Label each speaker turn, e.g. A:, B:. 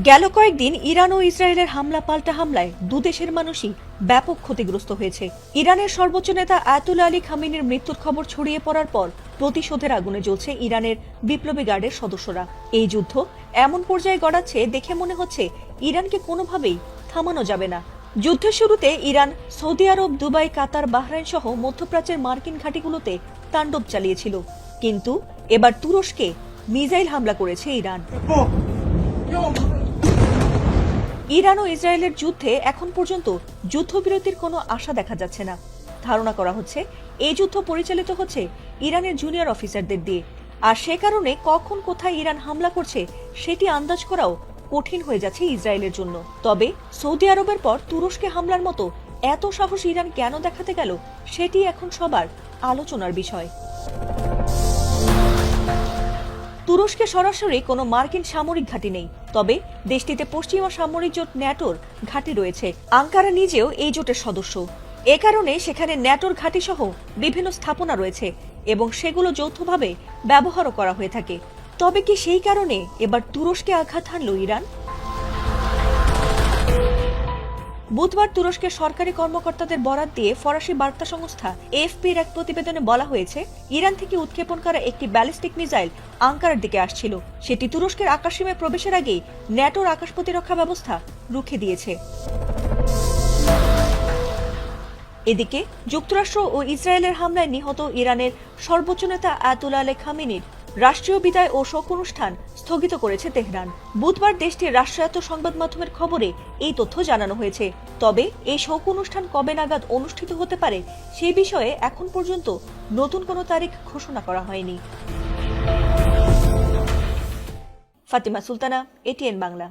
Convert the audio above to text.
A: গেল কয়েকদিন ইরান ও ইসরায়েলের হামলা পাল্টা হামলায় দুদেশের মানুষই ব্যাপক ক্ষতিগ্রস্ত হয়েছে। ইরানের সর্বোচ্চ নেতা আয়াতুল্লাহ আলী খামেনির মৃত্যুর খবর ছড়িয়ে পড়ার পর প্রতিশোধের আগুনে জ্বলছে ইরানের বিপ্লবী গার্ডের সদস্যরা। এই যুদ্ধ এমন পর্যায়ে গড়াচ্ছে দেখে মনে হচ্ছে ইরানকে কোনোভাবেই থামানো যাবে না। যুদ্ধের শুরুতে ইরান সৌদি আরব, দুবাই, কাতার, বাহরাইন সহ মধ্যপ্রাচ্যের মার্কিন ঘাঁটিগুলোতে তাণ্ডব চালিয়েছিল, কিন্তু এবার তুরস্কে মিসাইল হামলা করেছে ইরান। ইরান ও ইসরায়েলের যুদ্ধে এখন পর্যন্ত যুদ্ধবিরতির কোনো আশা দেখা যাচ্ছে না। ধারণা করা হচ্ছে এই যুদ্ধ পরিচালিত হচ্ছে ইরানের জুনিয়র অফিসারদের দিয়ে, আর সে কারণে কখন কোথায় ইরান হামলা করছে সেটি আন্দাজ করাও কঠিন হয়ে যাচ্ছে ইসরায়েলের জন্য। তবে সৌদি আরবের পর তুরস্কে হামলার মতো এত সাহস ইরান কেন দেখাতে গেল সেটি এখন সবার আলোচনার বিষয়। তুরস্কে সরাসরি কোনো মার্কিন সামরিক ঘাঁটি নেই, তবে দেশটিতে পশ্চিমা সামরিক জোট ন্যাটোর ঘাঁটি রয়েছে। আঙ্কারা নিজেও এই জোটের সদস্য। এ কারণে সেখানে ন্যাটোর ঘাঁটি সহ বিভিন্ন স্থাপনা রয়েছে এবং সেগুলো যৌথভাবে ব্যবহারও করা হয়ে থাকে। তবে কি সেই কারণে এবার তুরস্কে আঘাত হানল ইরান? বুধবার তুরস্কের সরকারি কর্মকর্তাদের বরাত দিয়ে ফরাসি বার্তা সংস্থা এএফপির এক প্রতিবেদনে বলা হয়েছে, ইরান থেকে উৎক্ষেপণ করা একটি ব্যালিস্টিক মিসাইল আঙ্কারার দিকে আসছিল। সেটি তুরস্কের আকাশসীমে প্রবেশের আগেই ন্যাটোর আকাশ প্রতিরক্ষা ব্যবস্থা রুখে দিয়েছে। এদিকে যুক্তরাষ্ট্র ও ইসরায়েলের হামলায় নিহত ইরানের সর্বোচ্চ নেতা আয়াতুল্লাহ আলী খামেনির রাষ্ট্রীয় বিদায় ও শোক অনুষ্ঠান স্থগিত করেছে তেহরান। বুধবার দেশটির রাষ্ট্রায়ত্ত সংবাদ মাধ্যমের খবরে এই তথ্য জানানো হয়েছে। তবে এই শোক অনুষ্ঠান কবে নাগাদ অনুষ্ঠিত হতে পারে সেই বিষয়ে এখন পর্যন্ত নতুন কোনো তারিখ ঘোষণা করা হয়নি। ফাতিমা সুলতানা, এটিএন বাংলা।